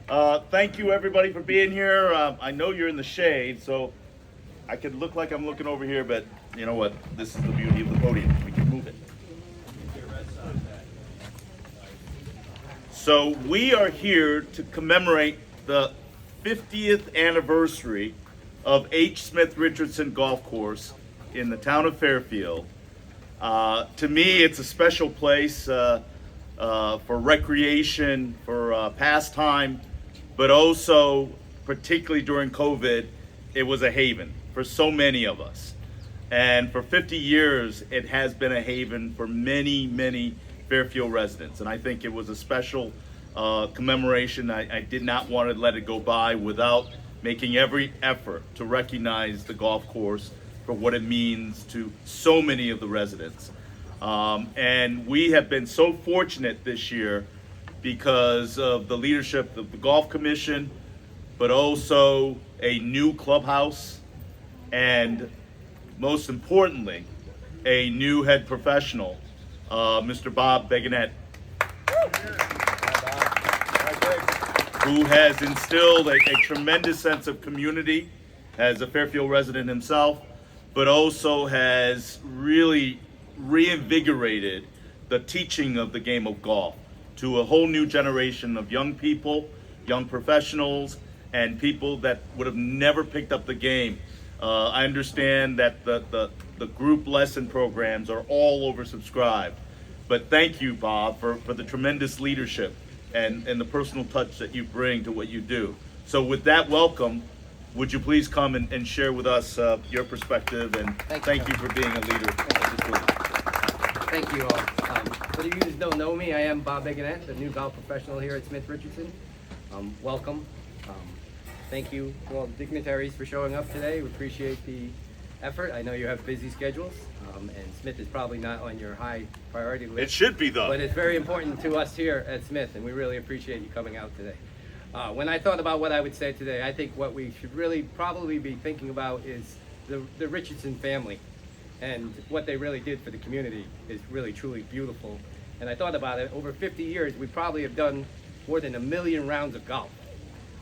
Thank you everybody for being here. I know you're in the shade, so I could look like I'm looking over here, but you know what? This is the beauty of the podium. We can move it. So we are here to commemorate the 50th anniversary of H. Smith Richardson Golf Course in the town of Fairfield. To me, it's a special place for recreation, for pastime, but also, particularly during COVID, it was a haven for so many of us. And for 50 years, it has been a haven for many, many Fairfield residents. And I think it was a special commemoration. I did not want to let it go by without making every effort to recognize the golf course for what it means to so many of the residents. And we have been so fortunate this year because of the leadership of the Golf Commission, but also a new clubhouse, and most importantly, a new head professional, Mr. Bob Beganet, who has instilled a tremendous sense of community as a Fairfield resident himself, but also has really reinvigorated the teaching of the game of golf to a whole new generation of young people, young professionals, and people that would have never picked up the game. I understand that the group lesson programs are all oversubscribed, but thank you, Bob, for the tremendous leadership and the personal touch that you bring to what you do. So with that, welcome. Would you please come and share with us your perspective, and thank you for being a leader of this group. Thank you all. For you who don't know me, I am Bob Beganet, the new golf professional here at Smith Richardson. Welcome. Thank you to all the dignitaries for showing up today. We appreciate the effort. I know you have busy schedules, and Smith is probably not on your high priority list. It should be, though. But it's very important to us here at Smith, and we really appreciate you coming out today. When I thought about what I would say today, I think what we should really probably be thinking about is the Richardson family, and what they really did for the community is really truly beautiful. And I thought about it, over 50 years, we probably have done more than 1 million rounds of golf,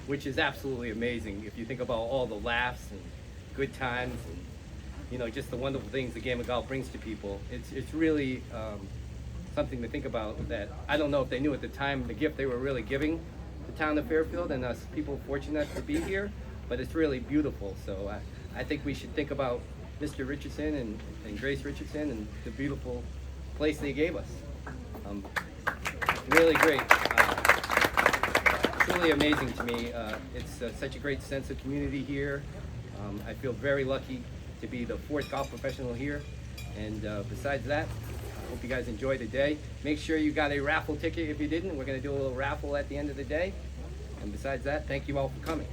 which is absolutely amazing if you think about all the laughs and good times and, you know, just the wonderful things the game of golf brings to people. It's really something to think about, that I don't know if they knew at the time the gift they were really giving the town of Fairfield and us people fortunate to be here, but it's really beautiful. So I think we should think about Mr. Richardson and Grace Richardson and the beautiful place they gave us. Really great. Truly amazing to me. It's such a great sense of community here. I feel very lucky to be the 4th golf professional here. And besides that, I hope you guys enjoy the day. Make sure you got a raffle ticket if you didn't. We're going to do a little raffle at the end of the day. And besides that, thank you all for coming.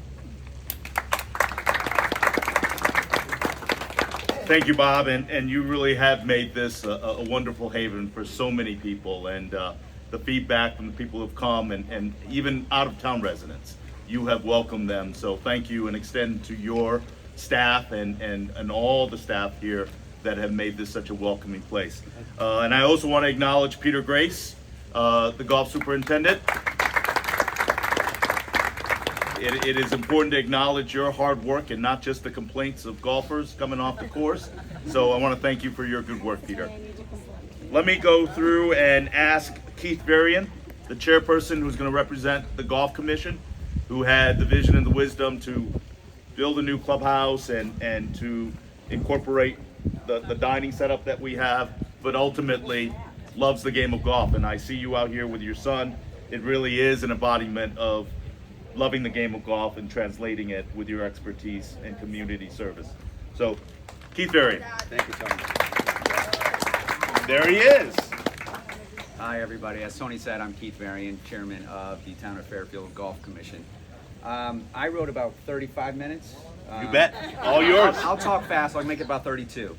Thank you, Bob, and you really have made this a wonderful haven for so many people, and the feedback from the people who have come, and even out-of-town residents, you have welcomed them, so thank you, and extend to your staff and all the staff here that have made this such a welcoming place. And I also want to acknowledge Peter Grace, the golf superintendent. It is important to acknowledge your hard work and not just the complaints of golfers coming off the course. So I want to thank you for your good work, Peter. Let me go through and ask Keith Varian, the chairperson who's going to represent the Golf Commission, who had the vision and the wisdom to build a new clubhouse and to incorporate the dining setup that we have, but ultimately loves the game of golf. And I see you out here with your son. It really is an embodiment of loving the game of golf and translating it with your expertise and community service. So, Keith Varian. Thank you, Tony. There he is. Hi, everybody. As Tony said, I'm Keith Varian, chairman of the Town of Fairfield Golf Commission. I wrote about 35 minutes. You bet. All yours. I'll talk fast. I'll make it about 32.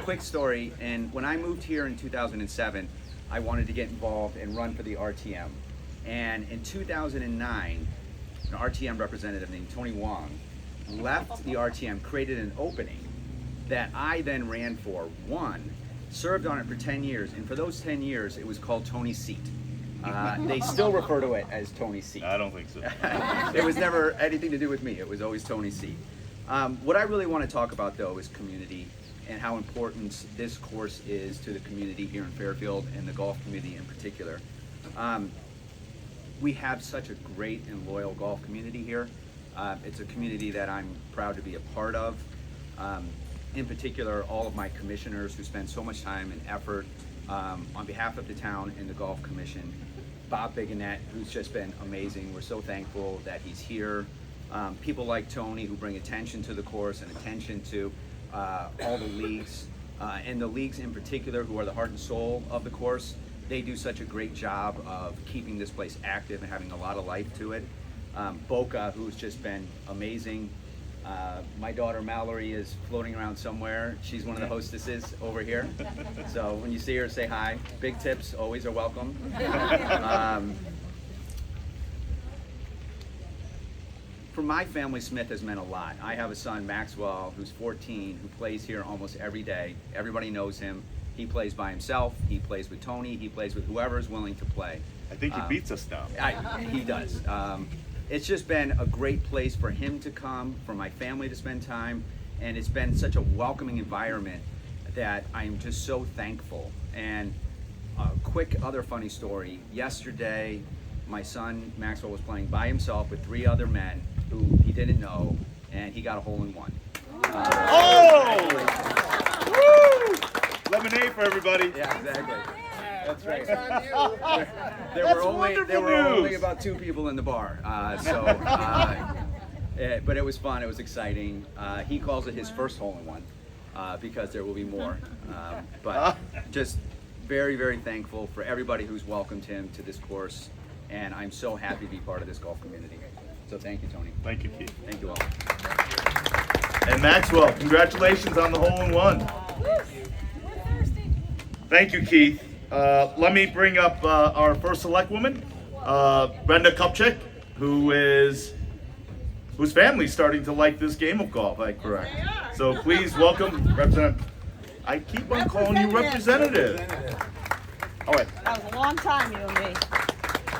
Quick story. And when I moved here in 2007, I wanted to get involved and run for the RTM. And in 2009, an RTM representative named Tony Hwang left the RTM, created an opening that I then ran for, won, served on it for 10 years, and for those 10 years, it was called Tony's Seat. They still refer to it as Tony's seat. I don't think so. It was never anything to do with me. It was always Tony's seat. What I really want to talk about, though, is community and how important this course is to the community here in Fairfield and the golf community in particular. We have such a great and loyal golf community here. It's a community that I'm proud to be a part of. In particular, all of my commissioners who spend so much time and effort on behalf of the town and the Golf Commission. Bob Bigonette, who's just been amazing. We're so thankful that he's here. People like Tony who bring attention to the course and attention to all the leagues, and the leagues in particular who are the heart and soul of the course. They do such a great job of keeping this place active and having a lot of life to it. Boca, who's just been amazing. My daughter Mallory is floating around somewhere. She's one of the hostesses over here. So when you see her, say hi. Big tips always are welcome. For my family, Smith has meant a lot. I have a son, Maxwell, who's 14, who plays here almost every day. Everybody knows him. He plays by himself. He plays with Tony. He plays with whoever is willing to play. I think he beats us now. He does. It's just been a great place for him to come, for my family to spend time, and it's been such a welcoming environment that I'm just so thankful. And a quick other funny story. Yesterday, my son Maxwell was playing by himself with 3 other men who he didn't know, and he got a hole-in-one. Oh! Woo! Lemonade for everybody. Yeah, exactly. That's right. There That's were only wonderful about 2 people in the bar, but it was fun. It was exciting. He calls it his first hole-in-one because there will be more. But just very, very thankful for everybody who's welcomed him to this course, and I'm so happy to be part of this golf community. So thank you, Tony. Thank you, Keith. Thank you all. And Maxwell, congratulations on the hole-in-one. Thank you, Keith. Let me bring up our first select woman, Brenda Kupchik, whose family's starting to like this game of golf, I correct. So please welcome Representative. I keep on calling you Representative. All right. That was a long time, you and me.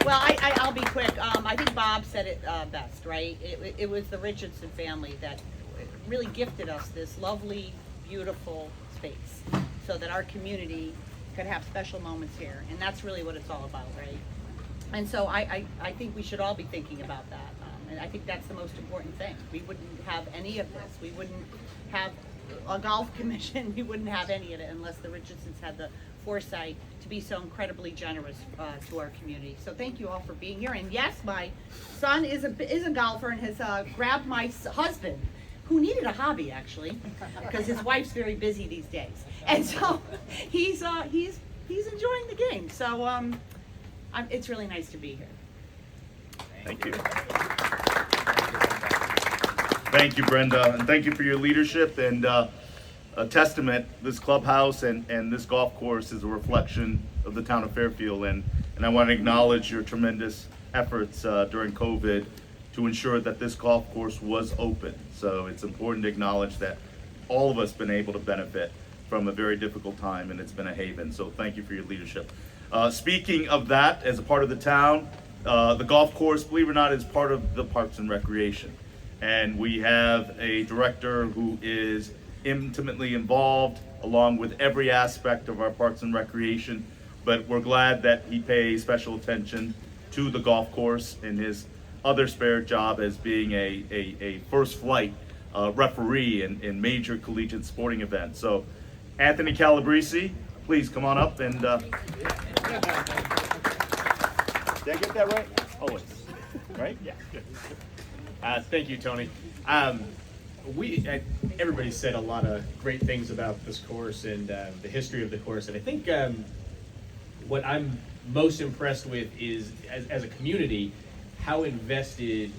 Well, I'll be quick. I think Bob said it best, right? It was the Richardson family that really gifted us this lovely, beautiful space so that our community could have special moments here. And that's really what it's all about, right? And so I think we should all be thinking about that. And I think that's the most important thing. We wouldn't have any of this. We wouldn't have a golf commission. We wouldn't have any of it unless the Richardsons had the foresight to be so incredibly generous to our community. So thank you all for being here. And yes, my son is a golfer and has grabbed my husband, who needed a hobby actually, because his wife's very busy these days. And so he's enjoying the game. So it's really nice to be here. Thank you. Thank you, Brenda, and thank you for your leadership and a testament. This clubhouse and this golf course is a reflection of the town of Fairfield, and I want to acknowledge your tremendous efforts during COVID to ensure that this golf course was open. So it's important to acknowledge that all of us been able to benefit from a very difficult time, and it's been a haven. So thank you for your leadership. Speaking of that, as a part of the town, the golf course, believe it or not, is part of the Parks and Recreation. And we have a director who is intimately involved along with every aspect of our Parks and Recreation. But we're glad that he pays special attention to the golf course in his other spare job as being a first flight referee in major collegiate sporting events. So Anthony Calabrese, please come on up and did I get that right? Always. Right? Yeah. Thank you, Tony. Everybody said a lot of great things about this course and the history of the course, and I think what I'm most impressed with is, as a community, how invested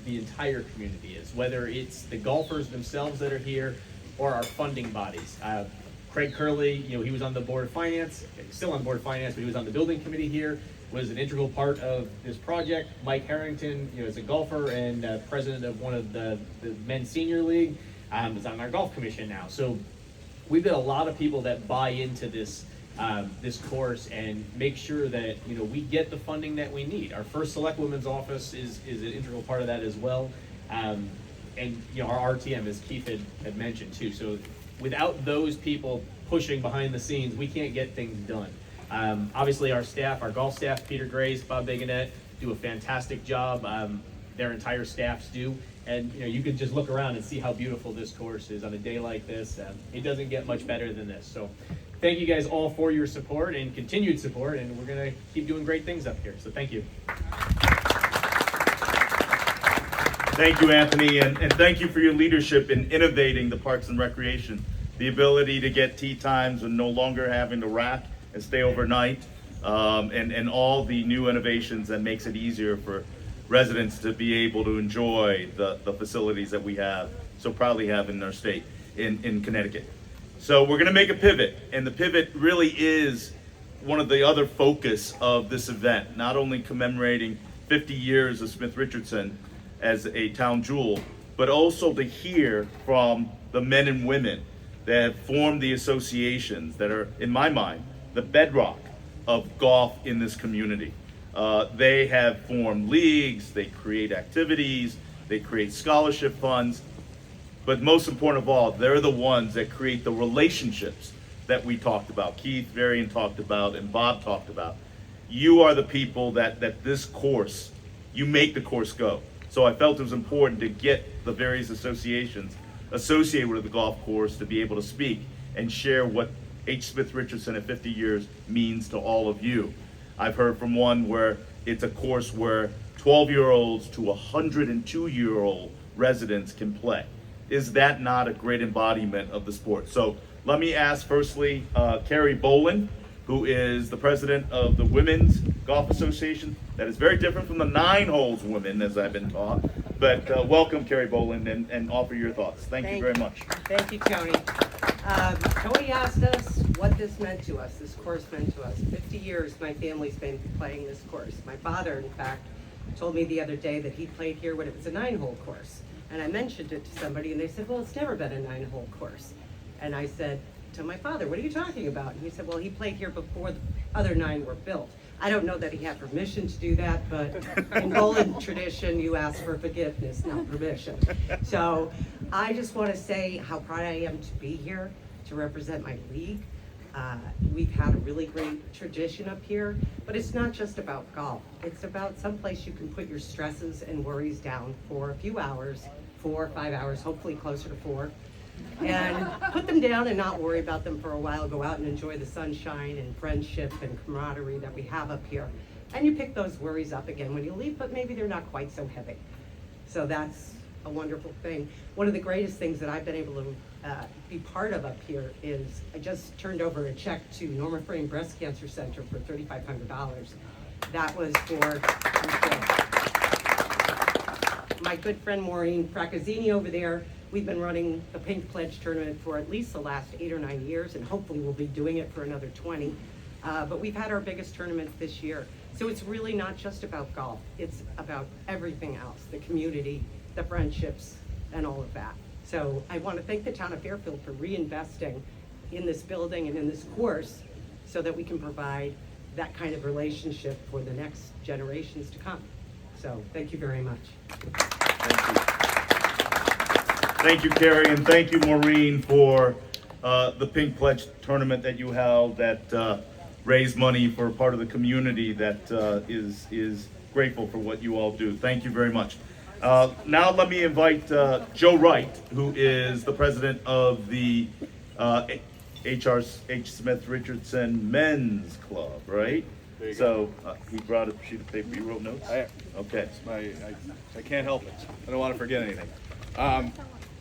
the entire community is, whether it's the golfers themselves that are here or our funding bodies. Craig Curley, he was on the Board of Finance, still on the Board of Finance, but he was on the building committee here, was an integral part of this project. Mike Harrington, is a golfer and president of one of the men's senior league, is on our golf commission now. So we've got a lot of people that buy into this this course and make sure that we get the funding that we need. Our first select women's office is an integral part of that as well, and our RTM, as Keith had mentioned too. So without those people pushing behind the scenes, we can't get things done. Obviously, our staff, our golf staff, Peter Grace, Bob Bigonet, do a fantastic job. Their entire staffs do. And you can just look around and see how beautiful this course is on a day like this. It doesn't get much better than this. So thank you guys all for your support and continued support, and we're going to keep doing great things up here. So thank you. Thank you, Anthony, and thank you for your leadership in innovating the Parks and Recreation. The ability to get tee times and no longer having to rack and stay overnight, and all the new innovations that makes it easier for residents to be able to enjoy the facilities that we have, so proudly have in our state, in Connecticut. So we're gonna make a pivot, and the pivot really is one of the other focus of this event, not only commemorating 50 years of Smith Richardson as a town jewel, but also to hear from the men and women that have formed the associations that are, in my mind, the bedrock of golf in this community. They have formed leagues, they create activities, they create scholarship funds, but most important of all, they're the ones that create the relationships that we talked about, Keith Varian talked about, and Bob talked about. You are the people that this course, you make the course go. So I felt it was important to get the various associations associated with the golf course to be able to speak and share what H. Smith Richardson at 50 years means to all of you. I've heard from one where it's a course where 12-year-olds to 102-year-old residents can play. Is that not a great embodiment of the sport? So let me ask firstly, Carrie Boland, who is the president of the Women's Golf Association. That is very different from the 9 holes women, as I've been taught. But welcome, Carrie Boland, and offer your thoughts. Thank you very much. Thank you, Tony. Tony asked us what this meant to us, this course meant to us. 50 years my family's been playing this course. My father, in fact, told me the other day that he played here when it was a 9-hole course. And I mentioned it to somebody and they said, well, it's never been a 9-hole course. And I said to my father, what are you talking about? And he said, well, he played here before the other 9 were built. I don't know that he had permission to do that, but in Boland tradition, you ask for forgiveness, not permission. So I just want to say how proud I am to be here to represent my league. We've had a really great tradition up here, but it's not just about golf. It's about someplace you can put your stresses and worries down for a few hours, 4 or 5 hours, hopefully closer to 4. And put them down and not worry about them for a while. Go out and enjoy the sunshine and friendship and camaraderie that we have up here. And you pick those worries up again when you leave, but maybe they're not quite so heavy. So that's a wonderful thing. One of the greatest things that I've been able to be part of up here is I just turned over a check to Norma Frame Breast Cancer Center for $3,500. That was for my good friend Maureen Fracazzini over there. We've been running the Pink Pledge tournament for at least the last 8 or 9 years, and hopefully we'll be doing it for another 20. But we've had our biggest tournament this year. So it's really not just about golf. It's about everything else, the community, the friendships, and all of that. So I want to thank the town of Fairfield for reinvesting in this building and in this course so that we can provide that kind of relationship for the next generations to come. So thank you very much. Thank you. Thank you, Carrie, and thank you, Maureen, for the Pink Pledge tournament that you held that raised money for part of the community that is grateful for what you all do. Thank you very much. Now let me invite Joe Wright, who is the president of the H. Smith Richardson Men's Club, right? So he brought a sheet of paper. You wrote notes? Okay. I can't help it. I don't want to forget anything.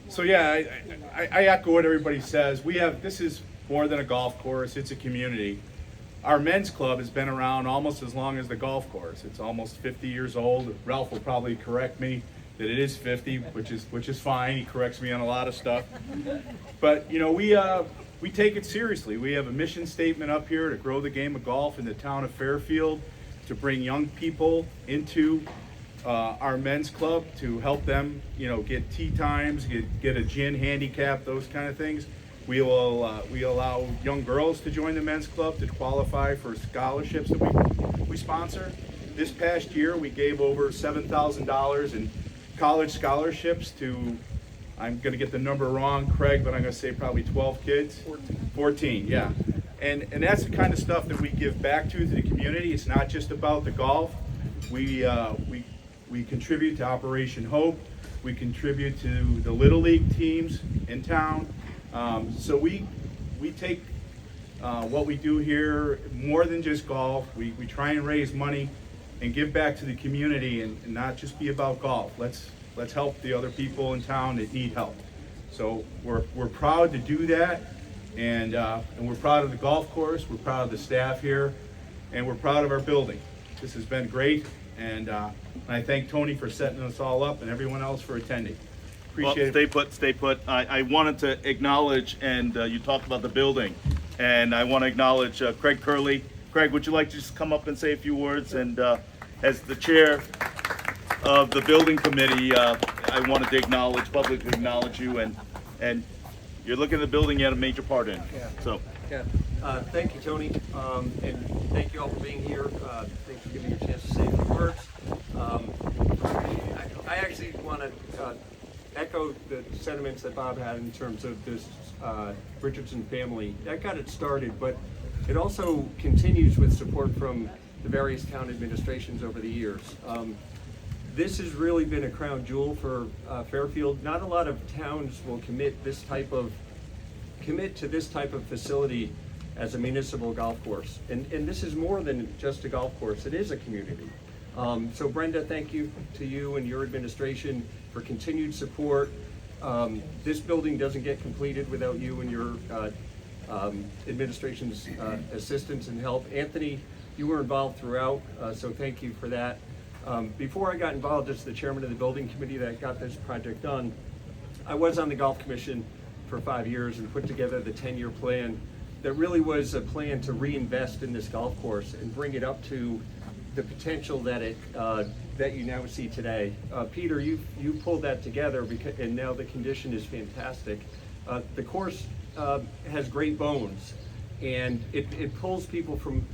So yeah, I echo what everybody says. This is more than a golf course, it's a community. Our men's club has been around almost as long as the golf course. It's almost 50 years old. Ralph will probably correct me that it is 50, which is fine. He corrects me on a lot of stuff. But you know, we take it seriously. We have a mission statement up here to grow the game of golf in the town of Fairfield, to bring young people into our men's club, to help them, you know, get tee times, get a gin handicap, those kind of things. We allow young girls to join the men's club to qualify for scholarships that we sponsor. This past year, we gave over $7,000 in college scholarships to, I'm going to get the number wrong, Craig, but I'm going to say probably 12 kids. 14, yeah. And that's the kind of stuff that we give back to the community. It's not just about the golf. We contribute to Operation Hope. We contribute to the Little League teams in town. So we take what we do here more than just golf. We try and raise money and give back to the community and not just be about golf. Let's help the other people in town that need help. So we're proud to do that, and we're proud of the golf course. We're proud of the staff here, and we're proud of our building. This has been great, and I thank Tony for setting us all up and everyone else for attending. Appreciate it. Stay put, stay put. I wanted to acknowledge, and you talked about the building, and I want to acknowledge Craig Curley. Craig, would you like to just come up and say a few words? And as the chair of the building committee, I wanted to publicly acknowledge you, and you're looking at the building you had a major part in. Yeah. So, Yeah, thank you, Tony, and thank you all for being here. Thanks for giving me a chance to say a few words. I actually want to echo the sentiments that Bob had in terms of this Richardson family. That got it started, but it also continues with support from the various town administrations over the years. This has really been a crown jewel for Fairfield. Not a lot of towns will commit to this type of facility as a municipal golf course. And this is more than just a golf course, it is a community. So Brenda, thank you to you and your administration for continued support. This building doesn't get completed without you and your administration's assistance and help. Anthony, you were involved throughout, so thank you for that. Before I got involved as the chairman of the building committee that got this project done, I was on the golf commission for 5 years and put together the 10-year plan that really was a plan to reinvest in this golf course and bring it up to the potential that that you now see today. Peter, you pulled that together and now the condition is fantastic. The course has great bones, and it pulls people from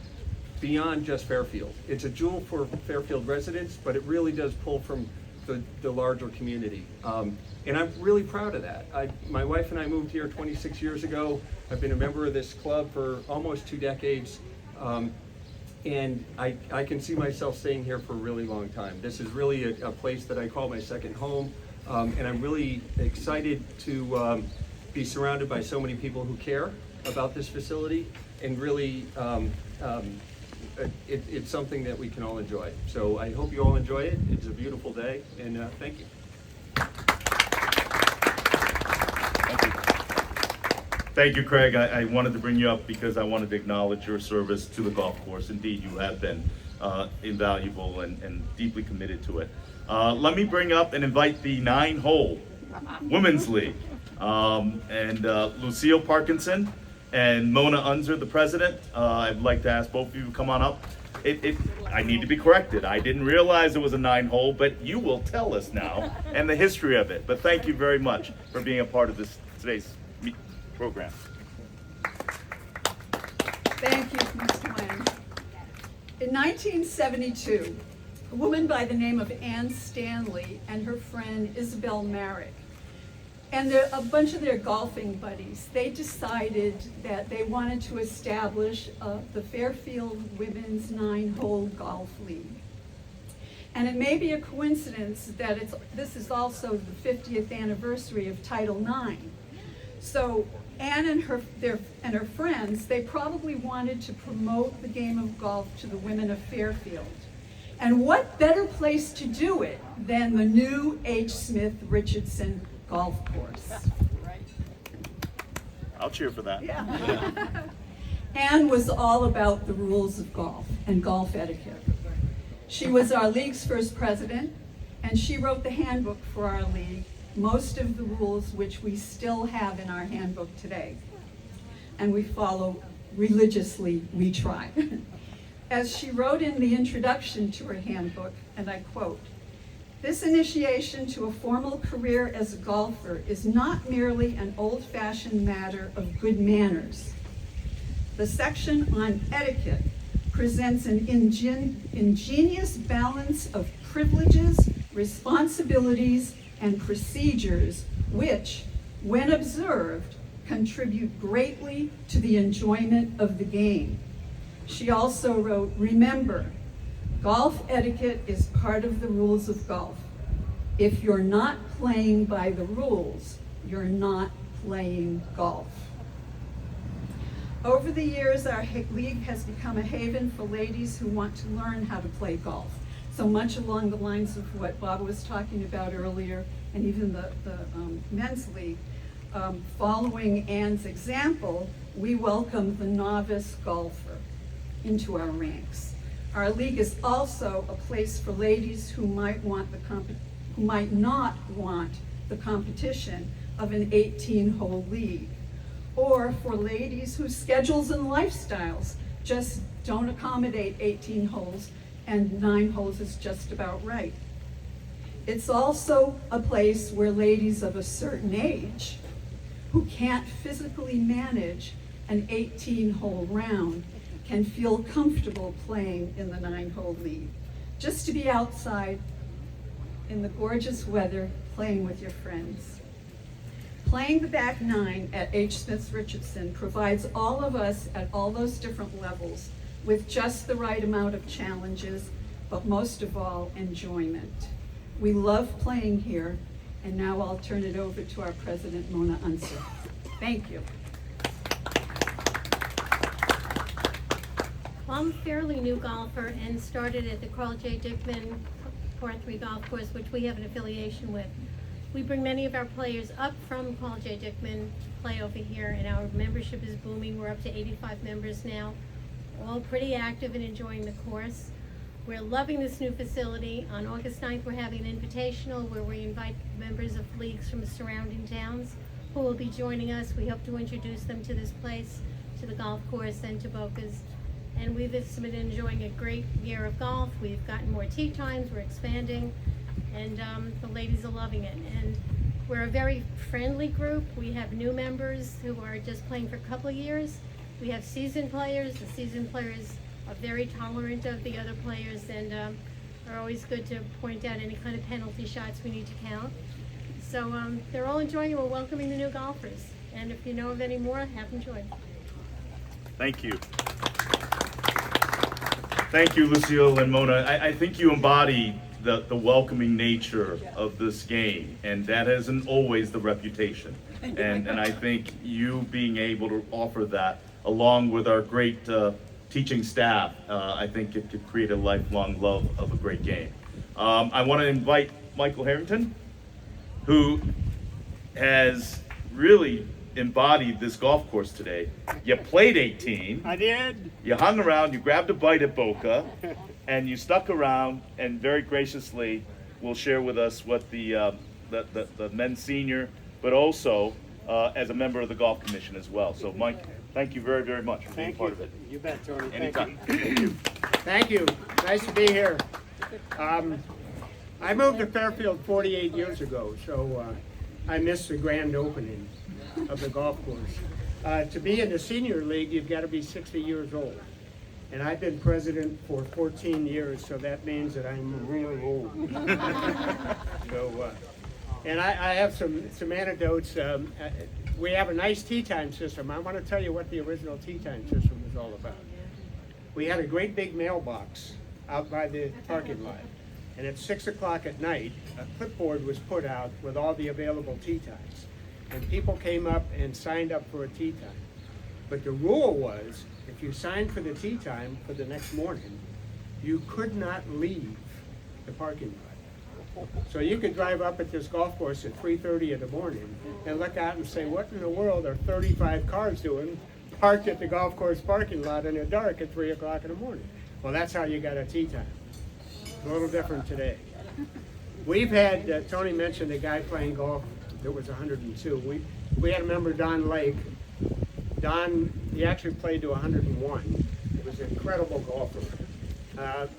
beyond just Fairfield. It's a jewel for Fairfield residents, but it really does pull from the larger community. And I'm really proud of that. My wife and I moved here 26 years ago. I've been a member of this club for almost 2 decades. And I can see myself staying here for a really long time. This is really a place that I call my second home. And I'm really excited to be surrounded by so many people who care about this facility, and really it's something that we can all enjoy. So I hope you all enjoy it. It's a beautiful day, and thank you. thank you, Craig. I wanted to bring you up because I wanted to acknowledge your service to the golf course. Indeed, you have been invaluable and deeply committed to it. Let me bring up and invite the 9-hole Women's League. And Lucille Parkinson and Mona Unzer, the president. I'd like to ask both of you to come on up. I need to be corrected. I didn't realize it was a 9-hole, but you will tell us now and the history of it. But thank you very much for being a part of today's program. Thank you, Mr. Hwang. In 1972, a woman by the name of Ann Stanley and her friend Isabel Marek and a bunch of their golfing buddies, they decided that they wanted to establish the Fairfield Women's 9-Hole Golf League. And it may be a coincidence that this is also the 50th anniversary of Title IX. So Ann and her friends, they probably wanted to promote the game of golf to the women of Fairfield. And what better place to do it than the new H. Smith Richardson golf course? I'll cheer for that. Yeah. Ann was all about the rules of golf and golf etiquette. She was our league's first president, and she wrote the handbook for our league, most of the rules which we still have in our handbook today. And we follow religiously, we try. As she wrote in the introduction to her handbook, and I quote, This initiation to a formal career as a golfer is not merely an old-fashioned matter of good manners. The section on etiquette presents an ingenious balance of privileges, responsibilities, and procedures which, when observed, contribute greatly to the enjoyment of the game. She also wrote, "Remember, golf etiquette is part of the rules of golf. If you're not playing by the rules, you're not playing golf." Over the years, our league has become a haven for ladies who want to learn how to play golf. So much along the lines of what Bob was talking about earlier, and even the men's league. Following Ann's example, we welcome the novice golfer into our ranks. Our league is also a place for ladies who might not want the competition of an 18-hole league, or for ladies whose schedules and lifestyles just don't accommodate 18 holes and 9 holes is just about right. It's also a place where ladies of a certain age who can't physically manage an 18-hole round can feel comfortable playing in the 9-hole league. Just to be outside in the gorgeous weather, playing with your friends. Playing the back nine at H. Smith Richardson provides all of us at all those different levels with just the right amount of challenges, but most of all, enjoyment. We love playing here, and now I'll turn it over to our president, Mona Unser. Thank you. Well, I'm a fairly new golfer and started at the Carl J. Dickman Par 3 golf course, which we have an affiliation with. We bring many of our players up from Carl J. Dickman to play over here, and our membership is booming. We're up to 85 members now, all pretty active and enjoying the course. We're loving this new facility. On August 9th, we're having an invitational where we invite members of leagues from surrounding towns who will be joining us. We hope to introduce them to this place, to the golf course, and to Boca's. And we've just been enjoying a great year of golf. We've gotten more tee times, we're expanding, and the ladies are loving it. And we're a very friendly group. We have new members who are just playing for a couple of years. We have seasoned players. The seasoned players are very tolerant of the other players and are always good to point out any kind of penalty shots we need to count. So they're all enjoying it. We're welcoming the new golfers. And if you know of any more, have them join. Thank you. Thank you, Lucille and Mona. I think you embody the welcoming nature of this game, and that isn't always the reputation. And I think you being able to offer that, along with our great teaching staff, I think it could create a lifelong love of a great game. I want to invite Michael Harrington, who has really embodied this golf course today. You played 18. I did. You hung around, you grabbed a bite at Boca, and you stuck around and very graciously will share with us what the men's senior, but also as a member of the golf commission as well. So Mike, thank you very, very much for being part of it. You bet, Tony. Anytime. Thank you. Thank you. Nice to be here. I moved to Fairfield 48 years ago, so I missed the grand opening of the golf course. To be in the senior league, you've got to be 60 years old. And I've been president for 14 years, so that means that I'm really old. So, and I have some anecdotes. We have a nice tea time system. I want to tell you what the original tea time system was all about. We had a great big mailbox out by the parking lot. And at 6 o'clock at night, a clipboard was put out with all the available tea times. And people came up and signed up for a tea time. But the rule was, if you signed for the tea time for the next morning, you could not leave the parking lot. So you could drive up at this golf course at 3:30 in the morning and look out and say, what in the world are 35 cars doing parked at the golf course parking lot in the dark at 3 o'clock in the morning? Well, that's how you got a tea time. It's a little different today. We've had, Tony mentioned a guy playing golf that was 102. We had a member, Don Lake. Don, he actually played to 101. He was an incredible golfer.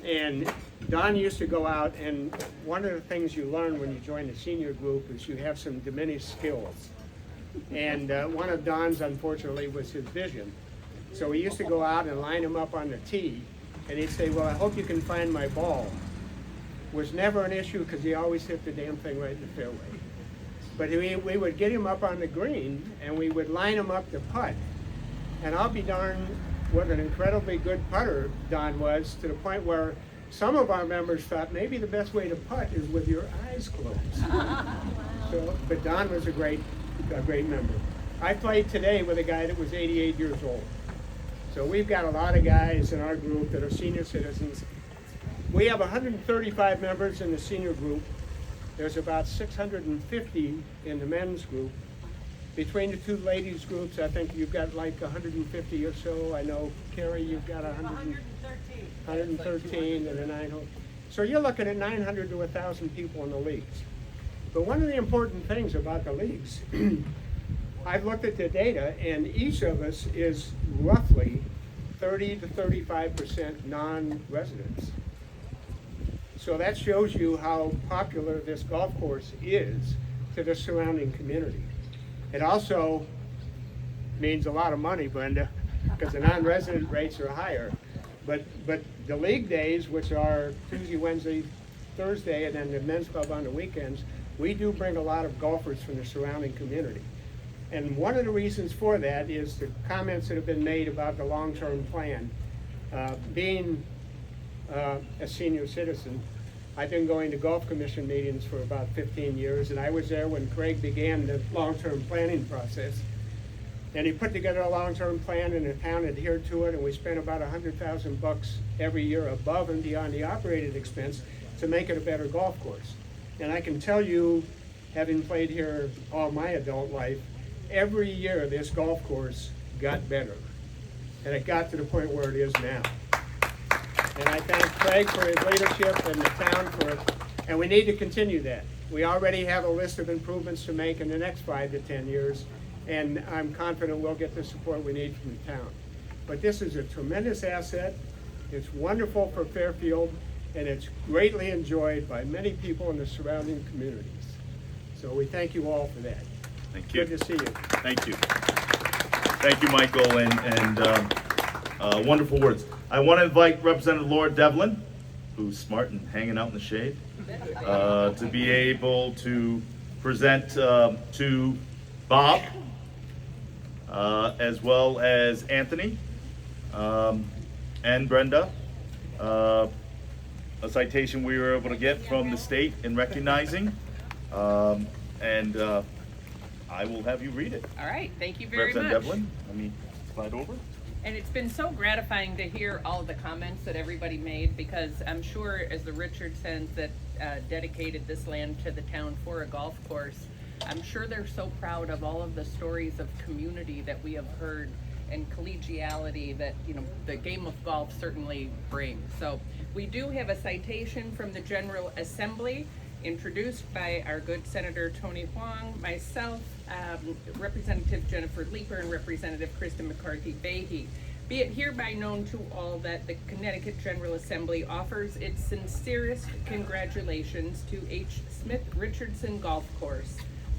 And Don used to go out, and one of the things you learn when you join the senior group is you have some diminished skills. And one of Don's, unfortunately, was his vision. So he used to go out and line them up on the tee, and he'd say, well, I hope you can find my ball. Was never an issue because he always hit the damn thing right in the fairway. But we would get him up on the green, and we would line him up to putt. And I'll be darned what an incredibly good putter Don was, to the point where some of our members thought maybe the best way to putt is with your eyes closed. But Don was a great member. I played today with a guy that was 88 years old. So we've got a lot of guys in our group that are senior citizens. We have 135 members in the senior group. There's about 650 in the men's group. Between the two ladies groups, I think you've got like 150 or so. I know, Carrie, you've got 113 and a 900. So you're looking at 900 to 1,000 people in the leagues. But one of the important things about the leagues, I've looked at the data, and each of us is roughly 30 to 35% non-residents. So that shows you how popular this golf course is to the surrounding community. It also means a lot of money, Brenda, because the non-resident rates are higher. But the league days, which are Tuesday, Wednesday, Thursday, and then the men's club on the weekends, we do bring a lot of golfers from the surrounding community. And one of the reasons for that is the comments that have been made about the long-term plan. Being a senior citizen, I've been going to golf commission meetings for about 15 years, and I was there when Craig began the long-term planning process. And he put together a long-term plan, and the town adhered to it, and we spent about $100,000 every year above and beyond the operating expense to make it a better golf course. And I can tell you, having played here all my adult life, every year this golf course got better. And it got to the point where it is now. And I thank Craig for his leadership and the town for it. And we need to continue that. We already have a list of improvements to make in the next 5 to 10 years. And I'm confident we'll get the support we need from the town. But this is a tremendous asset. It's wonderful for Fairfield, and it's greatly enjoyed by many people in the surrounding communities. So we thank you all for that. Thank you. Good to see you. Thank you. Thank you, Michael, and wonderful words. I want to invite Representative Laura Devlin, who's smart and hanging out in the shade, to be able to present to Bob, as well as Anthony and Brenda, a citation we were able to get from the state in recognizing, and I will have you read it. All right, thank you very much. Representative Devlin, let me slide over. And it's been so gratifying to hear all of the comments that everybody made, because I'm sure as the Richardsons that dedicated this land to the town for a golf course, I'm sure they're so proud of all of the stories of community that we have heard and collegiality that, you know, the game of golf certainly brings. So we do have a citation from the General Assembly introduced by our good Senator Tony Hwang, myself, Representative Jennifer Leeper, and Representative Kristen McCarthy-Fahey. Be it hereby known to all that the Connecticut General Assembly offers its sincerest congratulations to H. Smith Richardson Golf Course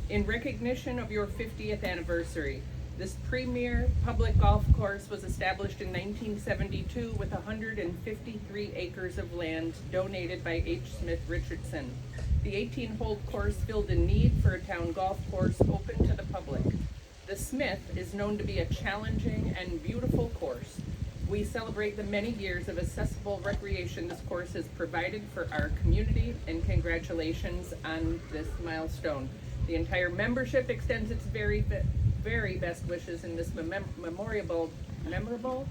in recognition of your 50th anniversary. This premier public golf course was established in 1972 with 153 acres of land donated by H. Smith Richardson. The 18-hole course filled a need for a town golf course open to the public. The Smith is known to be a challenging and beautiful course. We celebrate the many years of accessible recreation this course has provided for our community, and congratulations on this milestone. The entire membership extends its very best wishes in this memorable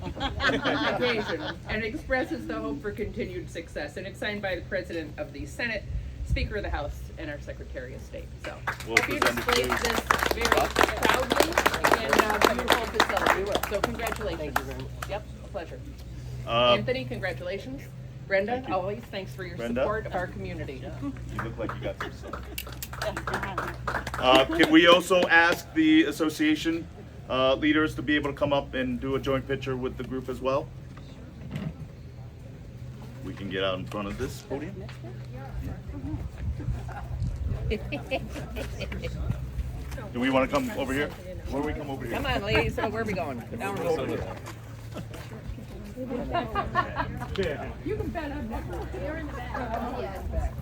occasion, and expresses the hope for continued success. And it's signed by the President of the Senate, Speaker of the House, and our Secretary of State. So, We'll hope you present it display to- this very proudly and beautiful facility. So, congratulations. Thank you very much. Yep, a pleasure. Anthony, congratulations. Brenda, Thank you. always thanks for your Brenda? support of our community. You look like you got some stuff. Can we also ask the association leaders to be able to come up and do a joint picture with the group as well? We can get out in front of this podium. Do we want to come over here? Where do we come over here? Come on, ladies, where are we going? Down over here. You can bet I'm never. You're in the back.